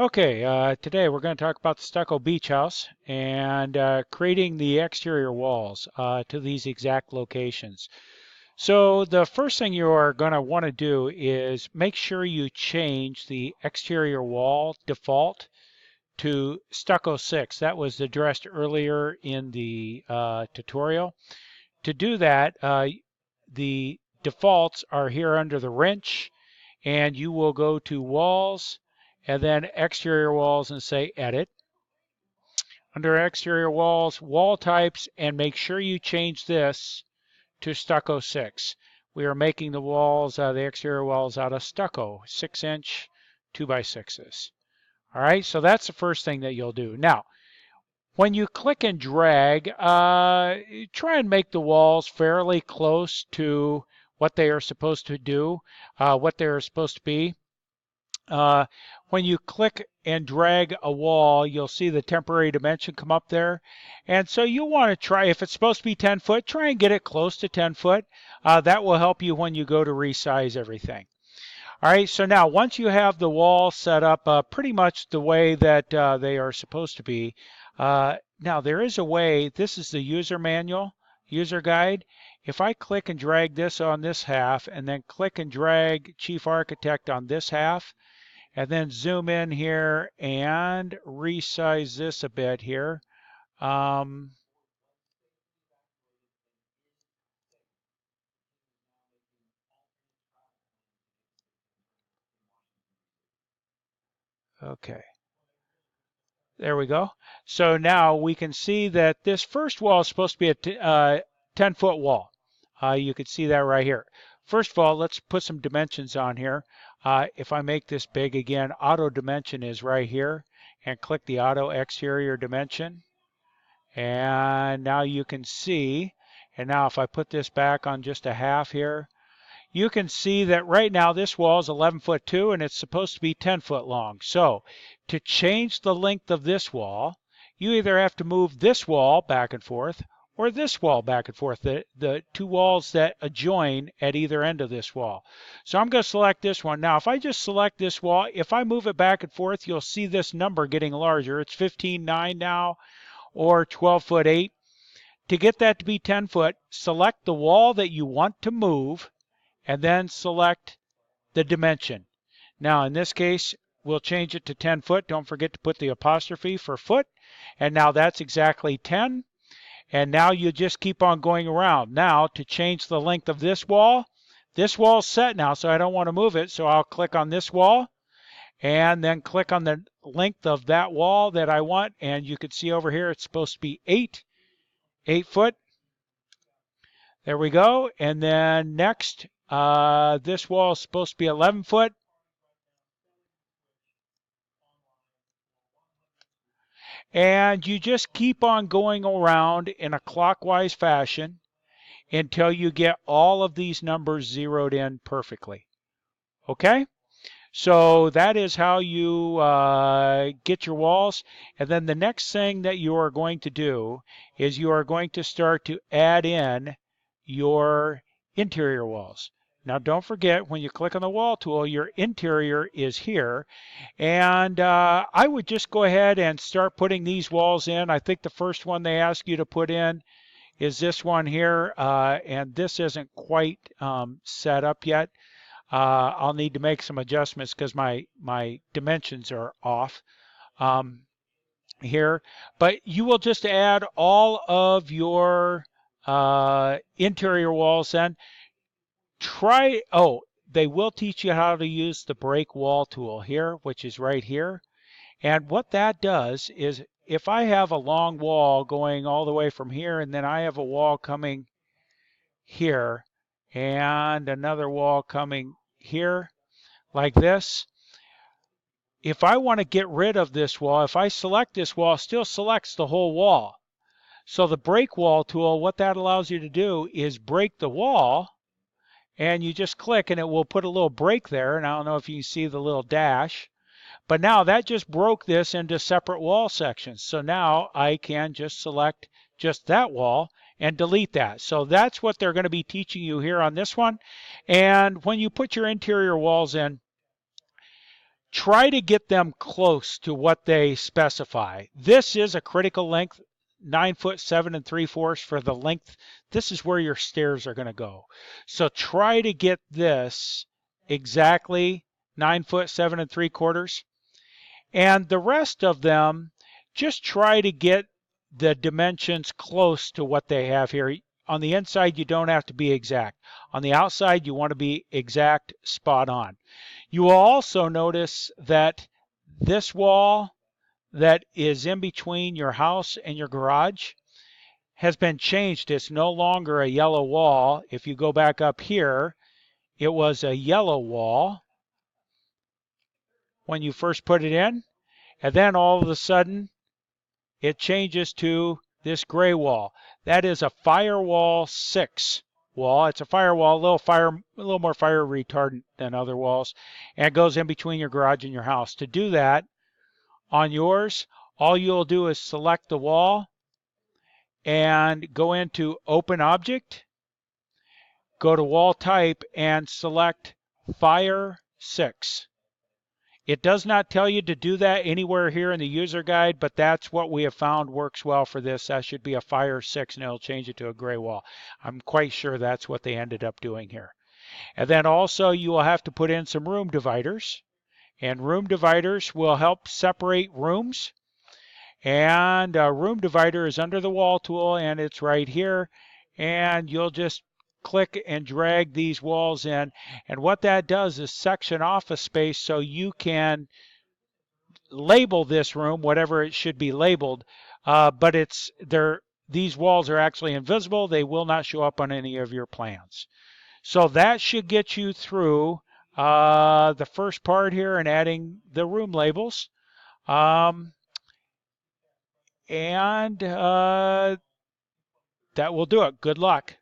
Okay, today we're going to talk about the stucco beach house and creating the exterior walls to these exact locations. So the first thing you are going to want to do is make sure you change the exterior wall default to stucco 6. That was addressed earlier in the tutorial. To do that, the defaults are here under the wrench, and you will go to walls and then exterior walls and say edit. Under exterior walls, wall types, and make sure you change this to stucco 6. We are making the walls, the exterior walls out of stucco, 6-inch 2x6s. All right, so that's the first thing that you'll do. Now, when you click and drag, try and make the walls fairly close to what they are supposed to do, what they are supposed to be. Uh, when you click and drag a wall, you'll see the temporary dimension come up there. And so you want to try, if it's supposed to be 10 foot, try and get it close to 10 foot. That will help you when you go to resize everything. All right, so now once you have the wall set up pretty much the way that they are supposed to be, now there is a way, this is the user manual, user guide. If I click and drag this on this half and then click and drag Chief Architect on this half, and then zoom in here and resize this a bit here. Okay, there we go. So now we can see that this first wall is supposed to be a 10-foot wall. You can see that right here. First of all, let's put some dimensions on here. If I make this big again, auto dimension is right here, and click the auto exterior dimension. And now you can see, and now if I put this back on just a half here, you can see that right now this wall is 11 foot 2 and it's supposed to be 10 foot long. So to change the length of this wall, you either have to move this wall back and forth or this wall back and forth, the two walls that adjoin at either end of this wall. So I'm going to select this one. Now if I just select this wall, if I move it back and forth, you'll see this number getting larger. It's 15.9 now or 12 foot 8. To get that to be 10 foot, select the wall that you want to move and then select the dimension. Now in this case, we'll change it to 10 foot. Don't forget to put the apostrophe for foot. And now that's exactly 10. And now you just keep on going around. Now to change the length of this wall's set now, so I don't want to move it. So I'll click on this wall and then click on the length of that wall that I want. And you can see over here, it's supposed to be 8 foot. There we go. And then next, this wall is supposed to be 11 foot. And you just keep on going around in a clockwise fashion until you get all of these numbers zeroed in perfectly. Okay? So that is how you get your walls. And then the next thing that you are going to do is you are going to start to add in your interior walls. Now don't forget, when you click on the wall tool, your interior is here. And I would just go ahead and start putting these walls in. I think the first one they ask you to put in is this one here. And this isn't quite set up yet. I'll need to make some adjustments because my dimensions are off here. But you will just add all of your interior walls then. They will teach you how to use the break wall tool here, which is right here. And what that does is if I have a long wall going all the way from here, and then I have a wall coming here, and another wall coming here, like this. If I want to get rid of this wall, if I select this wall, it still selects the whole wall. So the break wall tool, what that allows you to do is break the wall, and you just click and it will put a little break there. And I don't know if you can see the little dash, but now that just broke this into separate wall sections. So now I can just select just that wall and delete that. So that's what they're going to be teaching you here on this one. And when you put your interior walls in, try to get them close to what they specify. This is a critical length, 9 foot 7 3/4 for the length. This is where your stairs are going to go. So try to get this exactly 9 foot 7 3/4. And the rest of them, just try to get the dimensions close to what they have here. On the inside, you don't have to be exact. On the outside, you want to be exact, spot on. You will also notice that this wall that is in between your house and your garage has been changed. It's no longer a yellow wall. If you go back up here, it was a yellow wall when you first put it in, and then all of a sudden it changes to this gray wall. That is a Firewall 6 wall. It's a firewall, a little more fire retardant than other walls, and it goes in between your garage and your house. To do that on yours, all you'll do is select the wall and go into Open Object, go to Wall Type, and select Fire 6. It does not tell you to do that anywhere here in the user guide, but that's what we have found works well for this. That should be a Fire 6, and it'll change it to a gray wall. I'm quite sure that's what they ended up doing here. And then also you will have to put in some room dividers, and room dividers will help separate rooms. And a room divider is under the wall tool, and it's right here. And you'll just click and drag these walls in. And what that does is section off a space so you can label this room, whatever it should be labeled. But it's there. These walls are actually invisible. They will not show up on any of your plans. So that should get you through the first part here and adding the room labels. And that will do it. Good luck.